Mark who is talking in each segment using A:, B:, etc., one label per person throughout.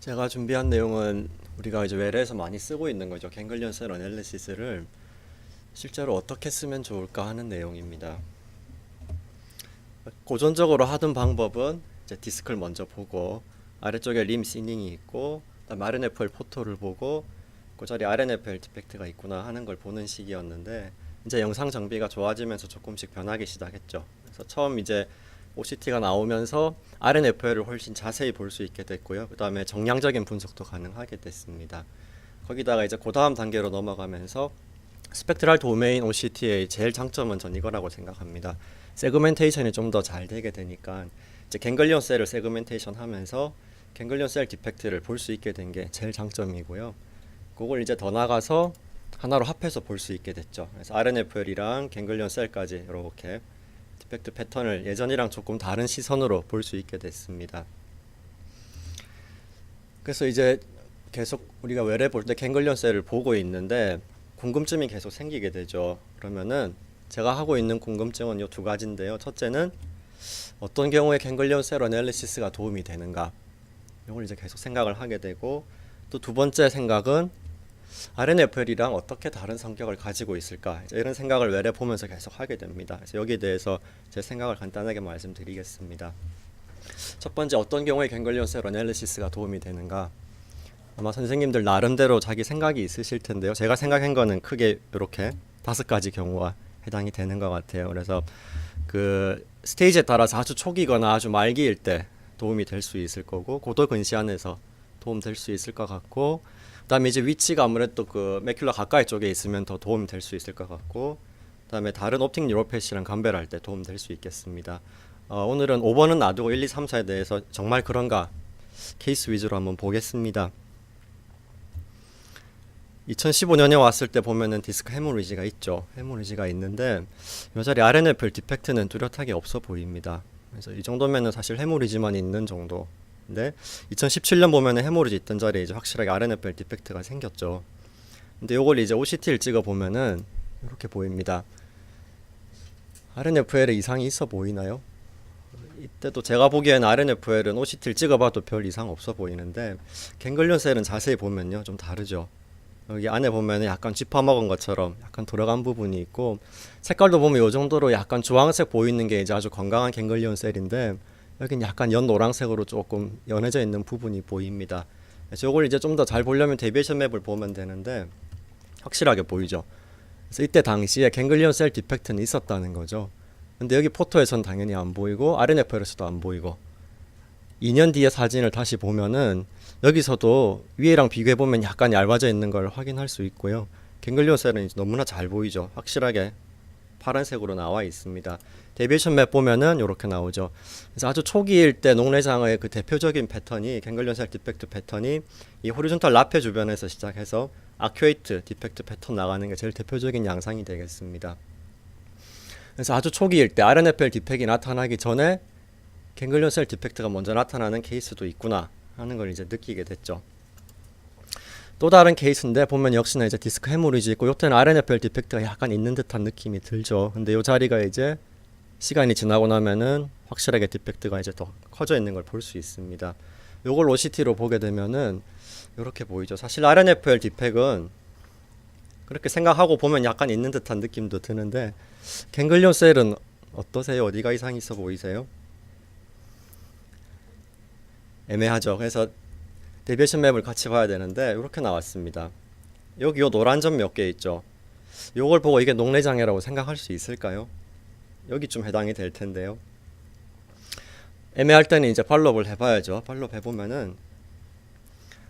A: 제가 준비한 내용은 우리가 이제 외래에서 많이 쓰고 있는 거죠. 갱글리언 셀 어널리시스를 실제로 어떻게 쓰면 좋을까 하는 내용입니다. 고전적으로 하던 방법은 이제 디스크를 먼저 보고 아래쪽에 림 시닝이 있고 그다음 RNFL 포토를 보고 그 자리에 RNFL 디펙트가 있구나 하는 걸 보는 식이었는데 이제 영상 장비가 좋아지면서 조금씩 변하기 시작했죠. 그래서 처음 이제 OCT가 나오면서 RNFL을 훨씬 자세히 볼 수 있게 됐고요. 그 다음에 정량적인 분석도 가능하게 됐습니다. 거기다가 이제 그 다음 단계로 넘어가면서 스펙트럴 도메인 OCT의 제일 장점은 전 이거라고 생각합니다. 세그멘테이션이 좀 더 잘 되게 되니까 이제 갱글리온 셀을 세그멘테이션 하면서 갱글리온 셀 디펙트를 볼 수 있게 된 게 제일 장점이고요. 그걸 이제 더 나가서 하나로 합해서 볼 수 있게 됐죠. 그래서 RNFL이랑 갱글리온 셀까지 이렇게 디펙트 패턴을 예전이랑 조금 다른 시선으로 볼 수 있게 됐습니다. 그래서 이제 계속 우리가 외래 볼 때 갱글리온 셀을 보고 있는데 궁금증이 계속 생기게 되죠. 그러면은 제가 하고 있는 궁금증은 이 두 가지인데요. 첫째는 어떤 경우에 갱글리온 셀 어널리시스가 도움이 되는가, 이걸 이제 계속 생각을 하게 되고, 또 두 번째 생각은 RNFL이랑 어떻게 다른 성격을 가지고 있을까, 이런 생각을 외래 보면서 계속 하게 됩니다. 그래서 여기에 대해서 제 생각을 간단하게 말씀드리겠습니다. 첫 번째, 어떤 경우에 갱글리온 셀 어널리시스가 도움이 되는가. 아마 선생님들 나름대로 자기 생각이 있으실 텐데요. 제가 생각한 거는 크게 이렇게 5가지 경우가 해당이 되는 것 같아요. 그래서 그 스테이지에 따라서 아주 초기거나 아주 말기일 때 도움이 될 수 있을 거고, 고도 근시안에서 도움 될 수 있을 것 같고, 그다음에 이제 위치가 아무래도 그 매큘라 가까이 쪽에 있으면 더 도움이 될 수 있을 것 같고, 그다음에 다른 옵틱 뉴로패시랑 감별할 때 도움 될 수 있겠습니다. 오늘은 5번은 놔두고 1, 2, 3, 4에 대해서 정말 그런가 케이스 위주로 한번 보겠습니다. 2015년에 왔을 때 보면은 디스크 헤모리지가 있죠. 헤모리지가 있는데 이 자리 RNFL 디펙트는 뚜렷하게 없어 보입니다. 그래서 이 정도면은 사실 헤모리지만 있는 정도. 근데 2017년 보면은 헤모리지 있던 자리에 이제 확실하게 RNFL 디펙트가 생겼죠. 근데 요걸 이제 OCT를 찍어 보면은 이렇게 보입니다. RNFL에 이상이 있어 보이나요? 이때도 제가 보기에는 RNFL은 OCT를 찍어봐도 별 이상 없어 보이는데 갱글리온 셀은 자세히 보면요 좀 다르죠. 여기 안에 보면 약간 쥐파먹은 것처럼 약간 돌아간 부분이 있고, 색깔도 보면 이 정도로 약간 주황색 보이는 게 이제 아주 건강한 갱글리온 셀인데 여긴 약간 연 노란색으로 조금 연해져 있는 부분이 보입니다. 그래서 이걸 이제 좀 더 잘 보려면 데비에이션 맵을 보면 되는데 확실하게 보이죠. 그래서 이때 당시에 갱글리온 셀 디펙트는 있었다는 거죠. 근데 여기 포토에선 당연히 안 보이고 RNFL에서도 안 보이고, 2년 뒤에 사진을 다시 보면은 여기서도 위에랑 비교해보면 약간 얇아져 있는 걸 확인할 수 있고요. 갱글리온 셀은 너무나 잘 보이죠. 확실하게 파란색으로 나와 있습니다. 데비에이션 맵 보면은 이렇게 나오죠. 그래서 아주 초기일 때 녹내장의 그 대표적인 패턴이 갱글리온 셀 디펙트 패턴이 이 호리존탈 라페 주변에서 시작해서 아큐에이트 디펙트 패턴 나가는 게 제일 대표적인 양상이 되겠습니다. 그래서 아주 초기일 때 RNFL 디펙이 나타나기 전에 갱글리온 셀 디펙트가 먼저 나타나는 케이스도 있구나 하는 걸 이제 느끼게 됐죠. 또 다른 케이스인데 보면 역시나 이제 디스크 헤모리지 있고, 요때는 RNFL 디펙트가 약간 있는 듯한 느낌이 들죠. 근데 요 자리가 이제 시간이 지나고 나면은 확실하게 디펙트가 이제 더 커져 있는 걸 볼 수 있습니다. 요걸 OCT로 보게 되면은 이렇게 보이죠. 사실 RNFL 디펙은 그렇게 생각하고 보면 약간 있는 듯한 느낌도 드는데 갱글리온 셀은 어떠세요? 어디가 이상이 있어 보이세요? 애매하죠. 그래서 데비에이션 맵을 같이 봐야 되는데 이렇게 나왔습니다. 여기 요 노란 점 몇 개 있죠. 요걸 보고 이게 녹내장애라고 생각할 수 있을까요? 여기 좀 해당이 될 텐데요. 애매할 때는 이제 팔로업을 해봐야죠. 팔로업 해보면은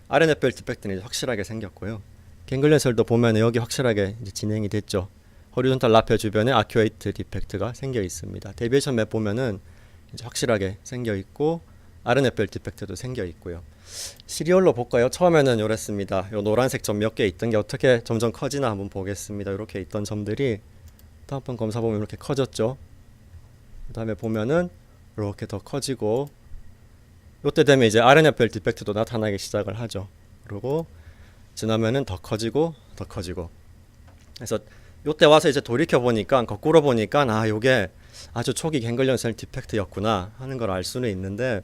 A: RNFL 디펙트는 이제 확실하게 생겼고요. 갱글리온 셀도 보면 여기 확실하게 이제 진행이 됐죠. 호리존탈 라페 주변에 아큐에이트 디펙트가 생겨 있습니다. 데비에이션 맵 보면은 이제 확실하게 생겨 있고 RNFL 디펙트도 생겨 있고요. 시리얼로 볼까요? 처음에는 요랬습니다. 요 노란색 점 몇 개 있던 게 어떻게 점점 커지나 한번 보겠습니다. 이렇게 있던 점들이 다음번 검사 보면 이렇게 커졌죠. 그 다음에 보면은 이렇게 더 커지고, 요때 되면 이제 RNFL 디펙트도 나타나기 시작을 하죠. 그리고 지나면은 더 커지고 더 커지고. 그래서 요때 와서 이제 돌이켜 보니까, 거꾸로 보니까 요게 아주 초기 갱글리온 셀 디펙트였구나 하는 걸 알 수는 있는데,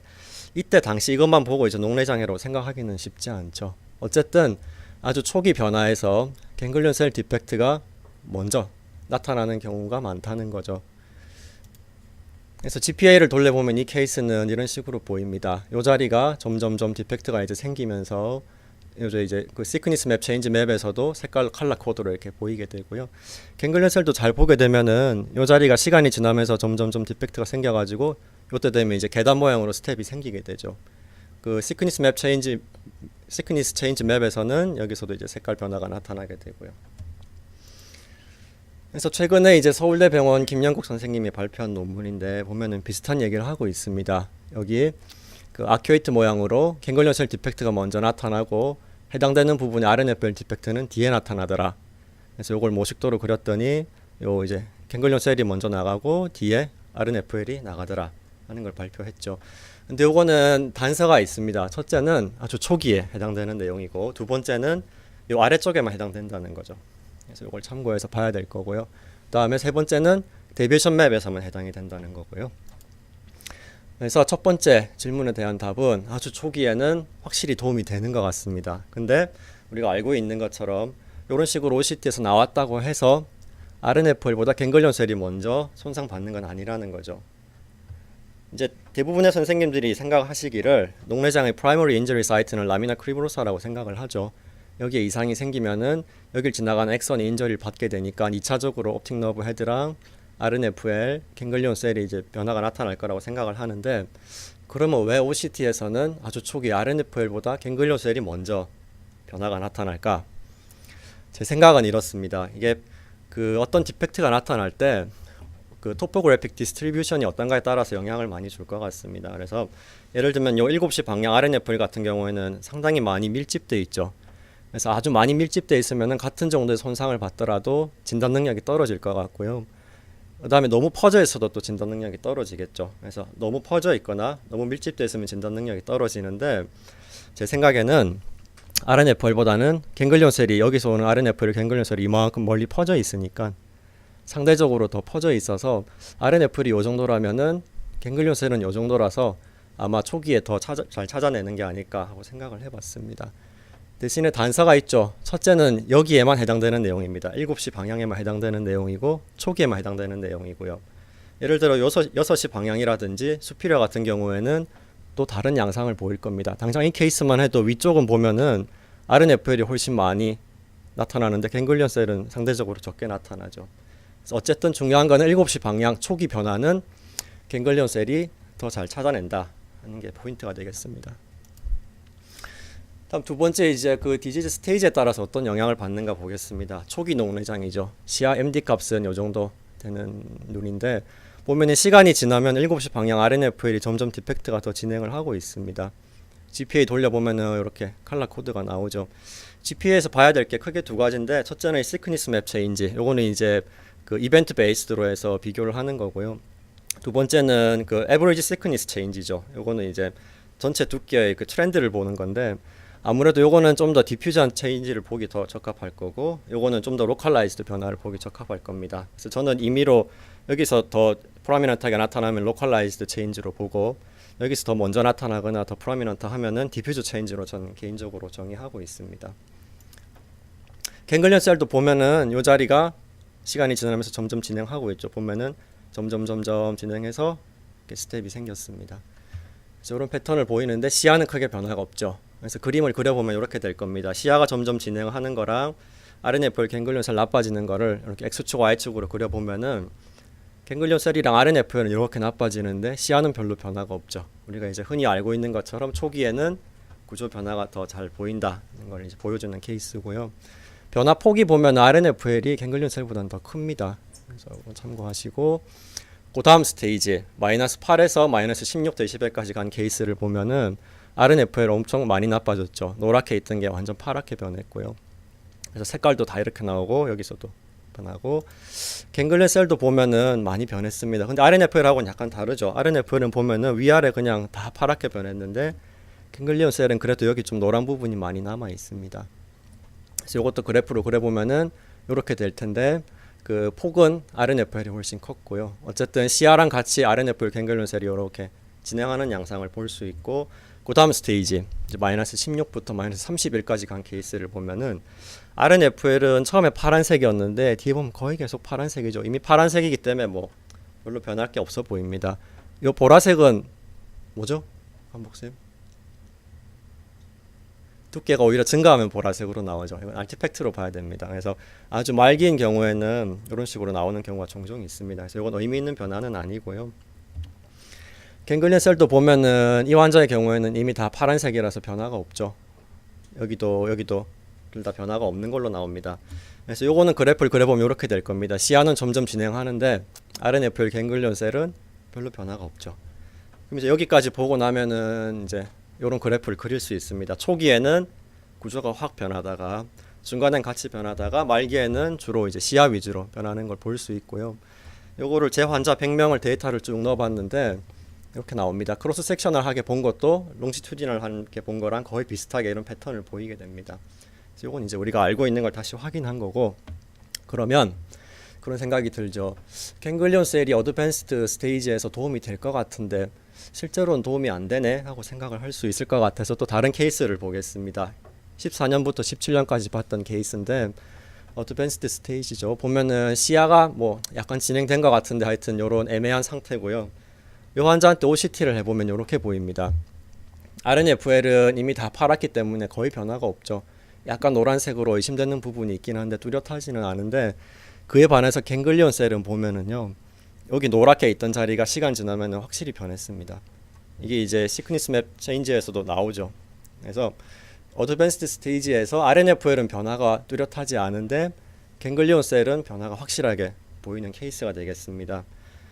A: 이때 당시 이것만 보고 이제 녹내장애로 생각하기는 쉽지 않죠. 어쨌든 아주 초기 변화에서 갱글리온 셀 디펙트가 먼저 나타나는 경우가 많다는 거죠. 그래서 GPA를 돌려보면 이 케이스는 이런 식으로 보입니다. 이 자리가 점점점 디펙트가 이제 생기면서 이제 그 시크니스 맵 체인지 맵에서도 색깔 컬러 코드로 이렇게 보이게 되고요. 갱글리온 셀도 잘 보게 되면은 이 자리가 시간이 지나면서 점점점 디펙트가 생겨가지고 이때 되면 이제 계단 모양으로 스텝이 생기게 되죠. 그 시크니스 체인지 맵에서는 여기서도 이제 색깔 변화가 나타나게 되고요. 그래서 최근에 이제 서울대병원 김영국 선생님이 발표한 논문인데 보면은 비슷한 얘기를 하고 있습니다. 여기 그 아큐에이트 모양으로 갱글리온 셀 디펙트가 먼저 나타나고 해당되는 부분의 RNFL 디펙트는 뒤에 나타나더라. 그래서 이걸 모식도로 그렸더니 요 이제 갱글리온 셀이 먼저 나가고 뒤에 RNFL이 나가더라 하는 걸 발표했죠. 근데 요거는 단서가 있습니다. 첫째는 아주 초기에 해당되는 내용이고 두 번째는 요 아래쪽에만 해당된다는 거죠. 그래서 이걸 참고해서 봐야 될 거고요. 그 다음에 세 번째는 데비에이션 맵에서만 해당이 된다는 거고요. 그래서 첫 번째 질문에 대한 답은 아주 초기에는 확실히 도움이 되는 것 같습니다. 근데 우리가 알고 있는 것처럼 이런 식으로 OCT에서 나왔다고 해서 RNFL보다 갱글리온 셀이 먼저 손상받는 건 아니라는 거죠. 이제 대부분의 선생님들이 생각하시기를 녹내장의 프라이머리 인저리 사이트는 라미나 크리브로사라고 생각을 하죠. 여기에 이상이 생기면은 여길 지나가는 엑선이 인저리를 받게 되니까 2차적으로 옵틱 너브 헤드랑 RNFL, 갱글리온 셀이 이제 변화가 나타날 거라고 생각을 하는데 그러면 왜 OCT에서는 아주 초기 RNFL보다 갱글리온 셀이 먼저 변화가 나타날까? 제 생각은 이렇습니다. 이게 그 어떤 디펙트가 나타날 때 그 토포그래픽 디스트리뷰션이 어떤가에 따라서 영향을 많이 줄 것 같습니다. 그래서 예를 들면 요 7시 방향 RNFL 같은 경우에는 상당히 많이 밀집돼 있죠. 그래서 아주 많이 밀집돼 있으면 같은 정도의 손상을 받더라도 진단 능력이 떨어질 것 같고요. 그 다음에 너무 퍼져 있어도 또 진단 능력이 떨어지겠죠. 그래서 너무 퍼져 있거나 너무 밀집돼 있으면 진단 능력이 떨어지는데 제 생각에는 RNFL보다는 갱글리온 셀이 여기서 오는 RNFL 갱글리온 셀이 이만큼 멀리 퍼져 있으니까 상대적으로 더 퍼져 있어서 RNFL이 요 정도라면은 갱글리온 셀은 요 정도라서 아마 초기에 더 잘 찾아내는 게 아닐까 하고 생각을 해봤습니다. 대신에 단서가 있죠. 첫째는 여기에만 해당되는 내용입니다. 7시 방향에만 해당되는 내용이고 초기에만 해당되는 내용이고요. 예를 들어 6시 방향이라든지 수피리어 같은 경우에는 또 다른 양상을 보일 겁니다. 당장 이 케이스만 해도 위쪽은 보면은 RNFL이 훨씬 많이 나타나는데 갱글리온 셀은 상대적으로 적게 나타나죠. 그래서 어쨌든 중요한 거는 7시 방향 초기 변화는 갱글리온 셀이 더 잘 찾아낸다 하는 게 포인트가 되겠습니다. 다음 두 번째 이제 그 디지즈 스테이지에 따라서 어떤 영향을 받는가 보겠습니다. 초기 녹내장이죠. 시야 MD 값은 요 정도 되는 눈인데 보면은 시간이 지나면 7시 방향 RNFL이 점점 디펙트가 더 진행을 하고 있습니다. GPA 돌려보면은 이렇게 컬러 코드가 나오죠. GPA에서 봐야 될 게 크게 두 가지인데 첫째는 시크니스 맵 체인지. 요거는 이제 그 이벤트 베이스드로 해서 비교를 하는 거고요. 두 번째는 그 에버리지 시크니스 체인지죠. 요거는 이제 전체 두께의 그 트렌드를 보는 건데 아무래도 요거는 좀 더 디퓨전 체인지를 보기 더 적합할 거고 요거는 좀 더 로컬라이즈드 변화를 보기 적합할 겁니다. 그래서 저는 임의로 여기서 더 프로미넌트하게 나타나면 로컬라이즈드 체인지로 보고 여기서 더 먼저 나타나거나 더 프로미넌트 하면은 디퓨즈 체인지로 저는 개인적으로 정의하고 있습니다. 갱글리온 셀도 보면은 요 자리가 시간이 지나면서 점점 진행하고 있죠. 보면은 점점 진행해서 이렇게 스텝이 생겼습니다. 그래서 이런 패턴을 보이는데 시야는 크게 변화가 없죠. 그래서 그림을 그려보면 이렇게 될 겁니다. 시야가 점점 진행하는 거랑 RNFL 갱글리온 셀 나빠지는 거를 이렇게 X축, Y축으로 그려보면은 갱글리온 셀이랑 RNFL은 이렇게 나빠지는데 시야는 별로 변화가 없죠. 우리가 이제 흔히 알고 있는 것처럼 초기에는 구조 변화가 더 잘 보인다는 걸 이제 보여주는 케이스고요. 변화 폭이 보면 RNFL이 갱글리온 셀보다는 더 큽니다. 그래서 참고하시고 그 다음 스테이지 마이너스 8에서 마이너스 16 데시벨까지 간 케이스를 보면은 RNFL 엄청 많이 나빠졌죠. 노랗게 있던 게 완전 파랗게 변했고요. 그래서 색깔도 다 이렇게 나오고 여기서도 변하고 갱글리온 셀도 보면은 많이 변했습니다. 근데 RNFL하고는 약간 다르죠. RNFL은 보면은 위아래 그냥 다 파랗게 변했는데 갱글리온 셀은 그래도 여기 좀 노란 부분이 많이 남아 있습니다. 그래서 이것도 그래프로 그려보면은 이렇게 될 텐데 그 폭은 RNFL이 훨씬 컸고요. 어쨌든 시야랑 같이 RNFL 갱글리온 셀이 이렇게 진행하는 양상을 볼 수 있고, 그 다음 스테이지 이제 마이너스 16부터 마이너스 31까지 간 케이스를 보면은 RNFL은 처음에 파란색이었는데 뒤에 보면 거의 계속 파란색이죠. 이미 파란색이기 때문에 뭐 별로 변할 게 없어 보입니다. 이 보라색은 뭐죠? 한복쌤? 두께가 오히려 증가하면 보라색으로 나오죠. 이건 아티팩트로 봐야 됩니다. 그래서 아주 말기인 경우에는 이런 식으로 나오는 경우가 종종 있습니다. 그래서 이건 의미 있는 변화는 아니고요. 갱글리언 셀도 보면은 이 환자의 경우에는 이미 다 파란색이라서 변화가 없죠. 여기도 둘 다 변화가 없는 걸로 나옵니다. 그래서 요거는 그래프를 그려보면 이렇게 될 겁니다. 시야는 점점 진행하는데 RNFL 갱글리언 셀은 별로 변화가 없죠. 그럼 이제 여기까지 보고 나면은 이제 이런 그래프를 그릴 수 있습니다. 초기에는 구조가 확 변하다가 중간엔 같이 변하다가 말기에는 주로 이제 시야 위주로 변하는 걸 볼 수 있고요. 요거를 제 환자 100명을 데이터를 쭉 넣어봤는데 이렇게 나옵니다. 크로스 섹셔널하게 본 것도 롱지튜디널하게 본 거랑 거의 비슷하게 이런 패턴을 보이게 됩니다. 그래서 요건 이제 우리가 알고 있는 걸 다시 확인한 거고, 그러면 그런 생각이 들죠. 갱글리온 셀이 어드밴스드 스테이지에서 도움이 될 것 같은데 실제로는 도움이 안 되네 하고 생각을 할 수 있을 것 같아서 또 다른 케이스를 보겠습니다. 14년부터 17년까지 봤던 케이스인데 어드밴스드 스테이지죠. 보면은 시야가 뭐 약간 진행된 것 같은데 하여튼 요런 애매한 상태고요. 이 환자한테 OCT를 해보면 이렇게 보입니다. RNFL은 이미 다 팔았기 때문에 거의 변화가 없죠. 약간 노란색으로 의심되는 부분이 있긴 한데 뚜렷하지는 않은데, 그에 반해서 갱글리온 셀은 보면은요, 여기 노랗게 있던 자리가 시간 지나면 확실히 변했습니다. 이게 이제 시크니스 맵 체인지에서도 나오죠. 그래서 어드밴스드 스테이지에서 RNFL은 변화가 뚜렷하지 않은데 갱글리온 셀은 변화가 확실하게 보이는 케이스가 되겠습니다.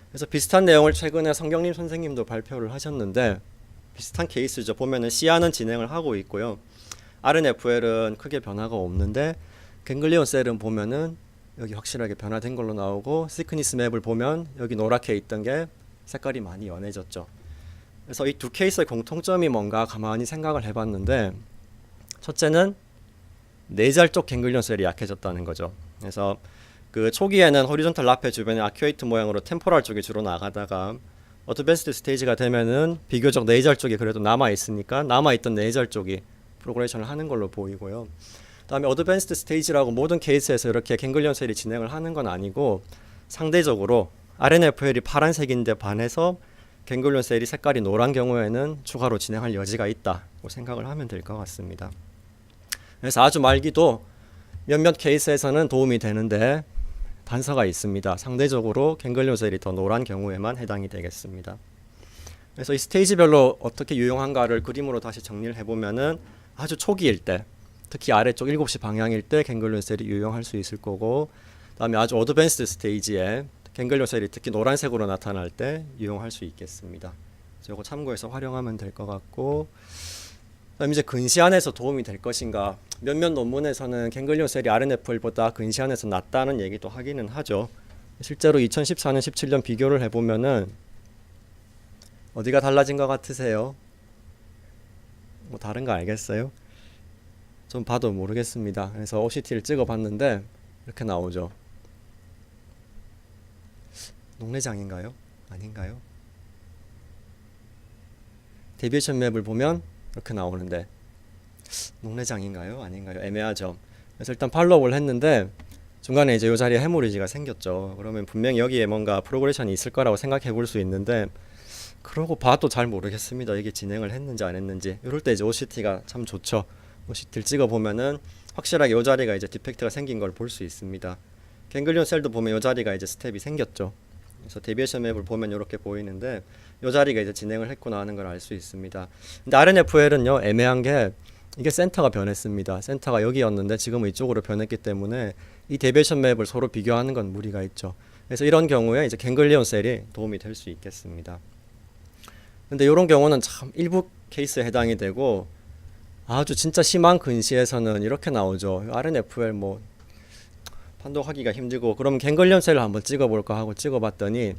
A: 그래서 비슷한 내용을 최근에 성경림 선생님도 발표를 하셨는데 비슷한 케이스죠. 보면은 시야는 진행을 하고 있고요. RNFL은 크게 변화가 없는데 갱글리온 셀은 보면은 여기 확실하게 변화된 걸로 나오고, 시크니스 맵을 보면 여기 노랗게 있던 게 색깔이 많이 연해졌죠. 그래서 이 두 케이스의 공통점이 뭔가 가만히 생각을 해봤는데, 첫째는 내잘 쪽 갱글리온 셀이 약해졌다는 거죠. 그래서 그 초기에는 호리존탈 라페 주변에 아큐에이트 모양으로 템포랄 쪽이 주로 나가다가 어드밴스드 스테이지가 되면은 비교적 내잘 쪽이 그래도 남아 있으니까 남아있던 내잘 쪽이 프로그레이션을 하는 걸로 보이고요. 다음에 어드밴스드 스테이지라고 모든 케이스에서 이렇게 갱글리온 셀이 진행을 하는 건 아니고, 상대적으로 RNFL이 파란색인데 반해서 갱글리온 셀이 색깔이 노란 경우에는 추가로 진행할 여지가 있다고 생각을 하면 될 것 같습니다. 그래서 아주 말기도 몇몇 케이스에서는 도움이 되는데 단서가 있습니다. 상대적으로 갱글리온 셀이 더 노란 경우에만 해당이 되겠습니다. 그래서 이 스테이지별로 어떻게 유용한가를 그림으로 다시 정리를 해보면은 아주 초기일 때, 특히 아래쪽 7시 방향일 때 갱글리온 셀이 유용할 수 있을 거고, 다음에 아주 어드밴스드 스테이지에 갱글리온 셀이 특히 노란색으로 나타날 때 유용할 수 있겠습니다. 이거 참고해서 활용하면 될 것 같고, 그다음 이제 근시안에서 도움이 될 것인가. 몇몇 논문에서는 갱글리온 셀이 RNFL보다 근시안에서 낫다는 얘기도 하기는 하죠. 실제로 2014년, 17년 비교를 해보면은 어디가 달라진 것 같으세요? 뭐 다른 거 알겠어요? 좀 봐도 모르겠습니다. 그래서 OCT를 찍어봤는데 이렇게 나오죠. 녹내장인가요? 아닌가요? 데비에이션 맵을 보면 이렇게 나오는데 녹내장인가요? 아닌가요? 애매하죠. 그래서 일단 팔로우를 했는데 중간에 이제 이 자리에 헤모리지가 생겼죠. 그러면 분명히 여기에 뭔가 프로그레션이 있을 거라고 생각해 볼 수 있는데, 그러고 봐도 잘 모르겠습니다. 이게 진행을 했는지 안 했는지. 이럴 때 이제 OCT가 참 좋죠. OCT를 찍어 보면은 확실하게 이 자리가 이제 디펙트가 생긴 걸 볼 수 있습니다. 갱글리온 셀도 보면 이 자리가 이제 스텝이 생겼죠. 그래서 데비에이션 맵을 보면 이렇게 보이는데 이 자리가 이제 진행을 했구나 하는 걸 알 수 있습니다. 근데 RNFL은요, 애매한 게 이게 센터가 변했습니다. 센터가 여기였는데 지금은 이쪽으로 변했기 때문에 이 데비에이션 맵을 서로 비교하는 건 무리가 있죠. 그래서 이런 경우에 이제 갱글리온 셀이 도움이 될 수 있겠습니다. 근데 이런 경우는 참 일부 케이스에 해당이 되고, 아주 진짜 심한 근시에서는 이렇게 나오죠. RNFL 뭐 판독하기가 힘들고, 그럼 갱글리온 셀을 한번 찍어볼까 하고 찍어봤더니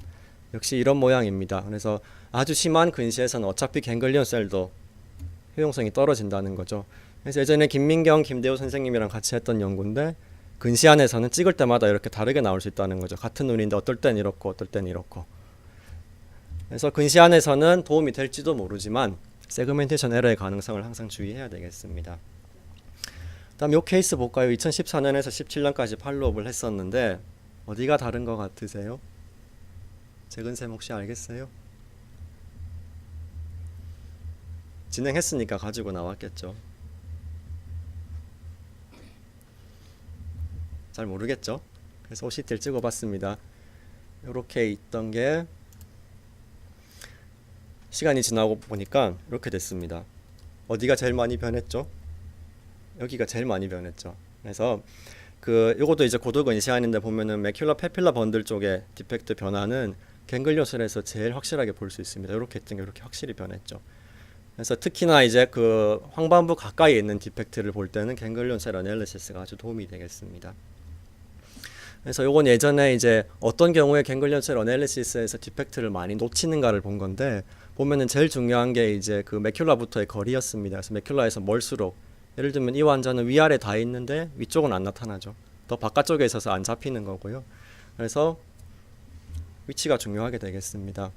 A: 역시 이런 모양입니다. 그래서 아주 심한 근시에서는 어차피 갱글리온 셀도 효용성이 떨어진다는 거죠. 그래서 예전에 김민경, 김대호 선생님이랑 같이 했던 연구인데 근시안에서는 찍을 때마다 이렇게 다르게 나올 수 있다는 거죠. 같은 눈인데 어떨 땐 이렇고 어떨 땐 이렇고. 그래서 근시안에서는 도움이 될지도 모르지만 세그멘테이션 에러의 가능성을 항상 주의해야 되겠습니다. 다음 요 케이스 볼까요? 2014년에서 17년까지 팔로업을 했었는데 어디가 다른 것 같으세요? 재근쌤 혹시 알겠어요? 진행했으니까 가지고 나왔겠죠. 잘 모르겠죠? 그래서 OCT를 찍어봤습니다. 이렇게 있던 게 시간이 지나고 보니까 이렇게 됐습니다. 어디가 제일 많이 변했죠? 여기가 제일 많이 변했죠. 그래서 요것도 이제 고도 근시안인데 보면은 매큘러 페필러 번들 쪽에 디펙트 변화는 갱글리온셀에서 제일 확실하게 볼 수 있습니다. 이렇게 했던 게 이렇게 확실히 변했죠. 그래서 특히나 이제 그 황반부 가까이에 있는 디펙트를 볼 때는 갱글리온셀 어널리시스가 아주 도움이 되겠습니다. 그래서 요건 예전에 이제 어떤 경우에 갱글리온셀 어널리시스에서 디펙트를 많이 놓치는가를 본 건데 보면은 제일 중요한 게 이제 그 매큘라부터의 거리였습니다. 그래서 매큘라에서 멀수록 예를 들면 이 환자는 위아래 다 있는데 위쪽은 안 나타나죠. 더 바깥쪽에 있어서 안 잡히는 거고요. 그래서 위치가 중요하게 되겠습니다.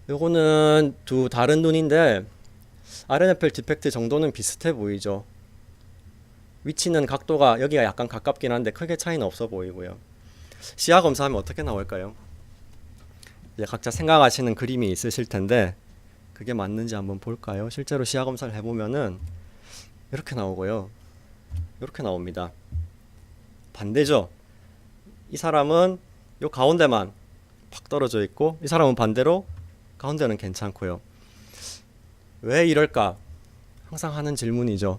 A: 요거는 두 다른 눈인데 RNFL 디펙트 정도는 비슷해 보이죠. 위치는 각도가 여기가 약간 가깝긴 한데 크게 차이는 없어 보이고요. 시야 검사하면 어떻게 나올까요? 이제 각자 생각하시는 그림이 있으실 텐데 그게 맞는지 한번 볼까요? 실제로 시야 검사를 해보면은 이렇게 나오고요. 이렇게 나옵니다. 반대죠. 이 사람은 요 가운데만 팍 떨어져 있고 이 사람은 반대로 가운데는 괜찮고요. 왜 이럴까? 항상 하는 질문이죠.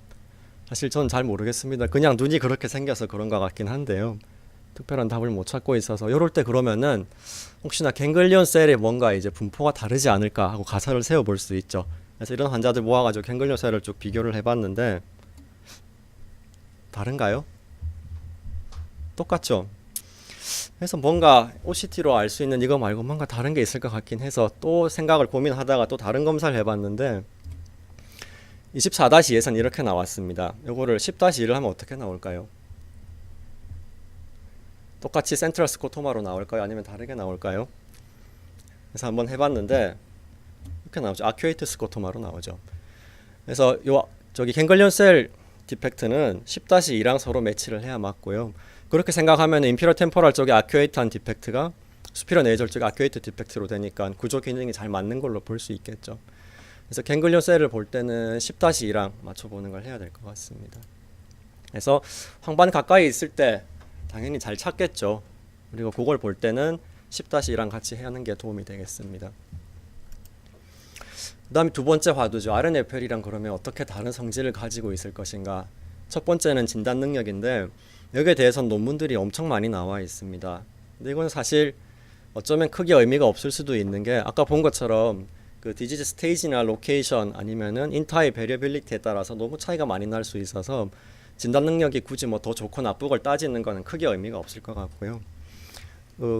A: 사실 전 잘 모르겠습니다. 그냥 눈이 그렇게 생겨서 그런 것 같긴 한데요. 특별한 답을 못 찾고 있어서 요럴 때 그러면은 혹시나 갱글리온 셀의 뭔가 이제 분포가 다르지 않을까 하고 가설을 세워볼 수 있죠. 그래서 이런 환자들 모아가지고 갱글리온 셀을 쭉 비교를 해봤는데 다른가요? 똑같죠? 그래서 뭔가 OCT로 알 수 있는 이거 말고 뭔가 다른 게 있을 것 같긴 해서 또 생각을 고민하다가 또 다른 검사를 해봤는데 24-2에서는 이렇게 나왔습니다. 요거를 10-1을 하면 어떻게 나올까요? 똑같이 센트럴 스코토마로 나올까요? 아니면 다르게 나올까요? 그래서 한번 해봤는데 이렇게 나오죠. 아큐에이트 스코토마로 나오죠. 그래서 저기 갱글리온 셀 디펙트는 10-2랑 서로 매치를 해야 맞고요. 그렇게 생각하면 인피리어 템포럴 쪽에 아큐에이트한 디펙트가 수피리어 네이절 쪽에 아큐에이트 디펙트로 되니까 구조 기능이 잘 맞는 걸로 볼 수 있겠죠. 그래서 갱글리온 셀을 볼 때는 10-2랑 맞춰보는 걸 해야 될 것 같습니다. 그래서 황반 가까이 있을 때 당연히 잘 찾겠죠. 그리고 그걸 볼 때는 10-2랑 같이 하는 게 도움이 되겠습니다. 그 다음에 두 번째 화두죠. RNFL이랑 그러면 어떻게 다른 성질을 가지고 있을 것인가. 첫 번째는 진단 능력인데 여기에 대해서는 논문들이 엄청 많이 나와 있습니다. 근데 이건 사실 어쩌면 크게 의미가 없을 수도 있는 게 아까 본 것처럼 그 디지즈 스테이지나 로케이션 아니면은 인터의 베리어빌리티에 따라서 너무 차이가 많이 날 수 있어서 진단 능력이 굳이 뭐 더 좋고 나쁘고를 따지는 거는 크게 의미가 없을 것 같고요.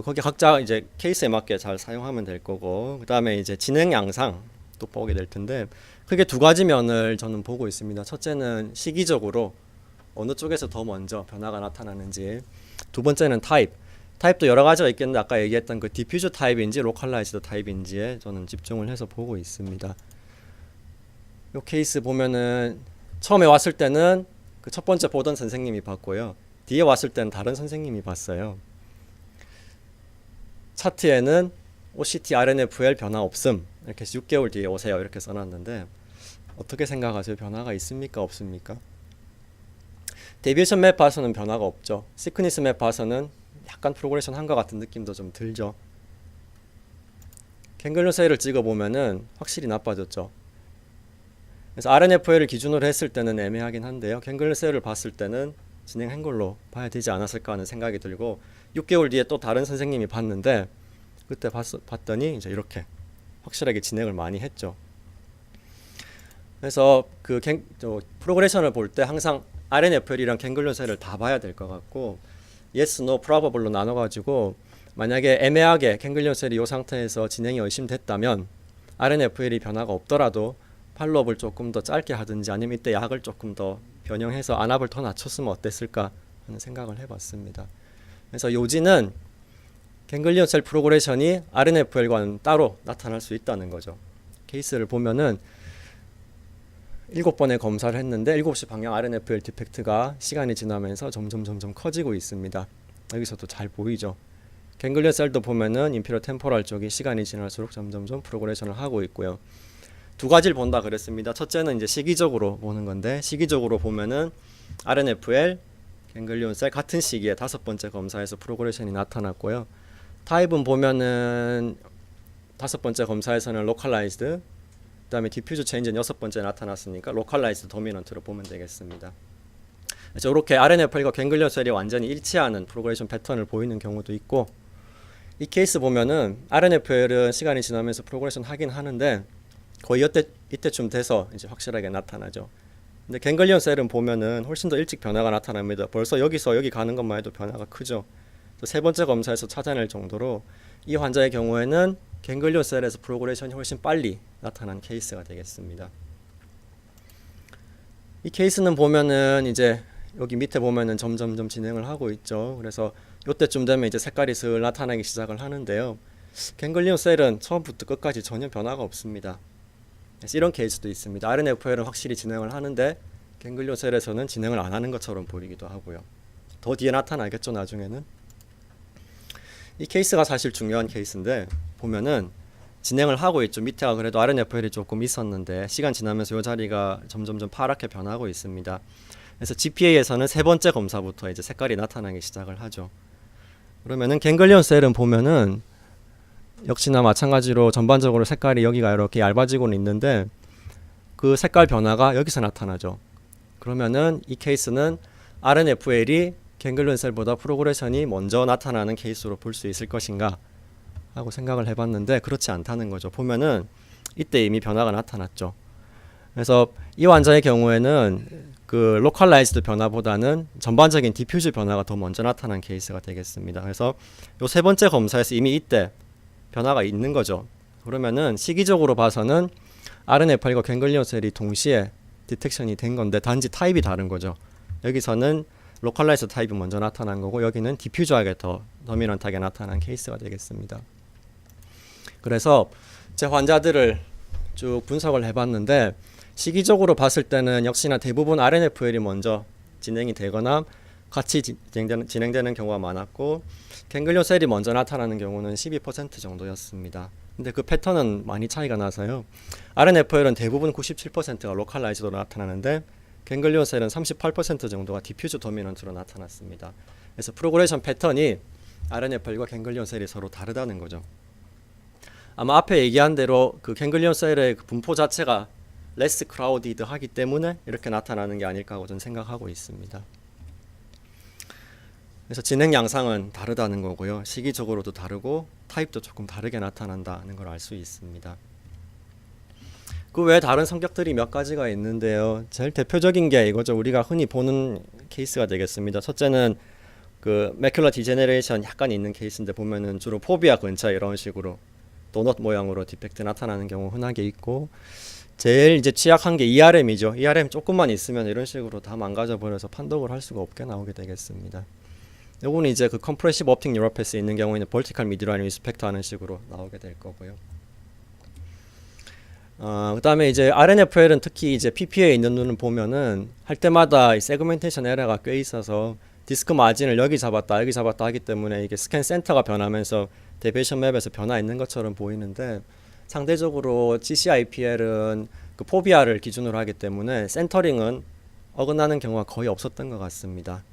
A: 거기 각자 이제 케이스에 맞게 잘 사용하면 될 거고, 그 다음에 이제 진행 양상 또 보게 될 텐데 크게 두 가지 면을 저는 보고 있습니다. 첫째는 시기적으로 어느 쪽에서 더 먼저 변화가 나타나는지, 두 번째는 타입도 여러 가지가 있겠는데 아까 얘기했던 그 디퓨즈 타입인지 로컬라이즈드 타입인지에 저는 집중을 해서 보고 있습니다. 이 케이스 보면은 처음에 왔을 때는 그 첫 번째 보던 선생님이 봤고요. 뒤에 왔을 때는 다른 선생님이 봤어요. 차트에는 OCT RNFL 변화 없음, 이렇게 해서 6개월 뒤에 오세요 이렇게 써놨는데 어떻게 생각하세요? 변화가 있습니까? 없습니까? 데비에이션 맵 봐서는 변화가 없죠. 시크니스 맵 봐서는 약간 프로그레션 한 것 같은 느낌도 좀 들죠. 갱글리온 셀을 찍어보면은 확실히 나빠졌죠. 그래서 RNFL을 기준으로 했을 때는 애매하긴 한데요. 갱글리온 셀을 봤을 때는 진행한 걸로 봐야 되지 않았을까 하는 생각이 들고 6개월 뒤에 또 다른 선생님이 봤는데 그때 봤더니 이제 이렇게 확실하게 진행을 많이 했죠. 그래서 그 프로그레션을 볼 때 항상 RNFL이랑 갱글리온 셀을 다 봐야 될 것 같고 yes, no, probable로 나눠가지고 만약에 애매하게 갱글리온 셀이 이 상태에서 진행이 의심됐다면 RNFL이 변화가 없더라도 팔로업을 조금 더 짧게 하든지 아니면 이때 약을 조금 더 변형해서 안압을 더 낮췄으면 어땠을까 하는 생각을 해봤습니다. 그래서 요지는 갱글리온 셀 프로그레션이 RNFL과는 따로 나타날 수 있다는 거죠. 케이스를 보면은 7번의 검사를 했는데 7시 방향 RNFL 디펙트가 시간이 지나면서 점점 커지고 있습니다. 여기서도 잘 보이죠. 갱글리온 셀도 보면은 인피리어 템포럴 쪽이 시간이 지날수록 점점 프로그레션을 하고 있고요. 두 가지를 본다 그랬습니다. 첫째는 이제 시기적으로 보는 건데, 시기적으로 보면은 RNFL, 갱글리온 셀 같은 시기에 5번째 검사에서 프로그레션이 나타났고요. 타입은 보면은 5번째 검사에서는 로컬라이즈드, 그 다음에 디퓨즈 체인지는 6번째 나타났으니까 로컬라이즈드 도미넌트로 보면 되겠습니다. 그래서 이렇게 RNFL과 갱글리온 셀이 완전히 일치하는 프로그레션 패턴을 보이는 경우도 있고, 이 케이스 보면은 RNFL은 시간이 지나면서 프로그레션 하긴 하는데 거의 이때쯤 돼서 이제 확실하게 나타나죠. 근데 갱글리온 셀은 보면은 훨씬 더 일찍 변화가 나타납니다. 벌써 여기서 여기 가는 것만 해도 변화가 크죠. 세 번째 검사에서 찾아낼 정도로 이 환자의 경우에는 갱글리온 셀에서 프로그레션이 훨씬 빨리 나타난 케이스가 되겠습니다. 이 케이스는 보면은 이제 여기 밑에 보면은 점점 진행을 하고 있죠. 그래서 이때쯤 되면 이제 색깔이 슬 나타나기 시작을 하는데요. 갱글리온 셀은 처음부터 끝까지 전혀 변화가 없습니다. 그래서 이런 케이스도 있습니다. RNFL은 확실히 진행을 하는데 갱글리온 셀에서는 진행을 안 하는 것처럼 보이기도 하고요. 더 뒤에 나타나겠죠, 나중에는. 이 케이스가 사실 중요한 케이스인데 보면은 진행을 하고 있죠. 밑에가 그래도 RNFL이 조금 있었는데 시간 지나면서 이 자리가 점점 파랗게 변하고 있습니다. 그래서 GPA에서는 세 번째 검사부터 이제 색깔이 나타나기 시작을 하죠. 그러면은 갱글리온 셀은 보면은 역시나 마찬가지로 전반적으로 색깔이 여기가 이렇게 얇아지고는 있는데 그 색깔 변화가 여기서 나타나죠. 그러면은 이 케이스는 RNFL이 갱글리온 셀보다 프로그레션이 먼저 나타나는 케이스로 볼 수 있을 것인가 하고 생각을 해봤는데 그렇지 않다는 거죠. 보면은 이때 이미 변화가 나타났죠. 그래서 이 환자의 경우에는 그 로컬라이즈드 변화보다는 전반적인 디퓨즈 변화가 더 먼저 나타난 케이스가 되겠습니다. 그래서 요 세 번째 검사에서 이미 이때 변화가 있는 거죠. 그러면은 시기적으로 봐서는 RNFL과 갱글리온 셀이 동시에 디텍션이 된 건데 단지 타입이 다른 거죠. 여기서는 로컬라이즈 타입이 먼저 나타난 거고 여기는 디퓨저하게 더 도미넌트하게 나타난 케이스가 되겠습니다. 그래서 제 환자들을 쭉 분석을 해봤는데 시기적으로 봤을 때는 역시나 대부분 RNFL이 먼저 진행이 되거나 같이 진행되는 경우가 많았고 갱글리온 셀이 먼저 나타나는 경우는 12% 정도였습니다. 근데 그 패턴은 많이 차이가 나서요. RNFL은 대부분 97%가 로컬라이즈로 나타나는데 갱글리온 셀은 38% 정도가 디퓨즈 도미넌트로 나타났습니다. 그래서 프로그레션 패턴이 RNFL과 갱글리온 셀이 서로 다르다는 거죠. 아마 앞에 얘기한 대로 그 갱글리온 셀의 그 분포 자체가 레스 크라우디드 하기 때문에 이렇게 나타나는 게 아닐까 하고 저는 생각하고 있습니다. 그래서 진행 양상은 다르다는 거고요. 시기적으로도 다르고 타입도 조금 다르게 나타난다는 걸 알 수 있습니다. 그 외에 다른 성격들이 몇 가지가 있는데요. 제일 대표적인 게 이거죠. 우리가 흔히 보는 케이스가 되겠습니다. 첫째는 그 매큘러 디제네레이션 약간 있는 케이스인데 보면은 주로 포비아 근처에 이런 식으로 도넛 모양으로 디펙트 나타나는 경우 흔하게 있고 제일 이제 취약한 게 ERM이죠. ERM 조금만 있으면 이런 식으로 다 망가져 버려서 판독을 할 수가 없게 나오게 되겠습니다. 요거는 이제 그 컴프레시브 옵틱 뉴로패스 있는 경우에는 벌티컬 미드라인 리스펙트 하는 식으로 나오게 될 거고요. 그 다음에 이제 RNFL은 특히 이제 PP에 있는 눈을 보면은 할 때마다 이 세그멘테이션 에러가 꽤 있어서 디스크 마진을 여기 잡았다 하기 때문에 이게 스캔 센터가 변하면서 데비에이션 맵에서 변화 있는 것처럼 보이는데 상대적으로 GCIPL은 그 포비아를 기준으로 하기 때문에 센터링은 어긋나는 경우가 거의 없었던 것 같습니다.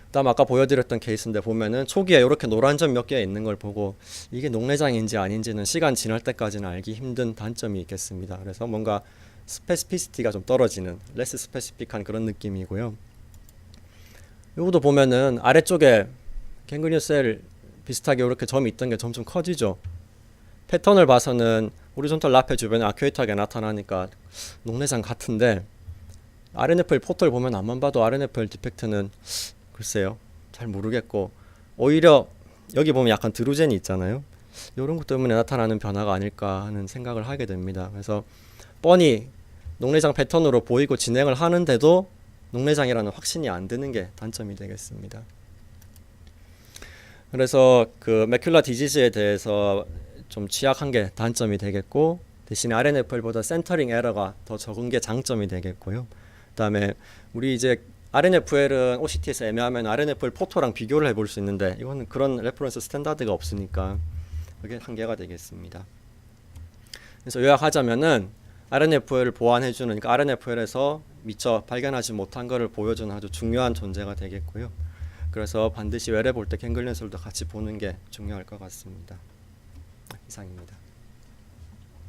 A: 그다음 아까 보여드렸던 케이스인데 보면은 초기에 이렇게 노란 점 몇 개 있는 걸 보고 이게 녹내장인지 아닌지는 시간 지날 때까지는 알기 힘든 단점이 있겠습니다. 그래서 뭔가 스페시피시티가 좀 떨어지는 레스 스페시픽한 그런 느낌이고요. 요것도 보면은 아래쪽에 갱글리온 셀 비슷하게 이렇게 점이 있던 게 점점 커지죠. 패턴을 봐서는 호리존탈 라페 주변에 아큐에이트하게 나타나니까 녹내장 같은데 RNFL 포털 보면 앞만 봐도 RNFL 디펙트는 글쎄요 잘 모르겠고 오히려 여기 보면 약간 드루젠이 있잖아요. 이런 것 때문에 나타나는 변화가 아닐까 하는 생각을 하게 됩니다. 그래서 뻔히 녹내장 패턴으로 보이고 진행을 하는데도 녹내장이라는 확신이 안 드는 게 단점이 되겠습니다. 그래서 그 매큘라 디지즈에 대해서 좀 취약한 게 단점이 되겠고, 대신에 RNFL보다 센터링 에러가 더 적은 게 장점이 되겠고요. 그다음에 우리 이제 RNFL은 OCT에서 애매하면 RNFL 포토랑 비교를 해볼 수 있는데, 이거는 그런 레퍼런스 스탠다드가 없으니까 그게 한계가 되겠습니다. 그래서 요약하자면은 RNFL을 보완해주는, 그러니까 RNFL에서 미처 발견하지 못한 것을 보여주는 아주 중요한 존재가 되겠고요. 그래서 반드시 외래 볼 때 갱글리언 셀도 같이 보는 게 중요할 것 같습니다. 이상입니다.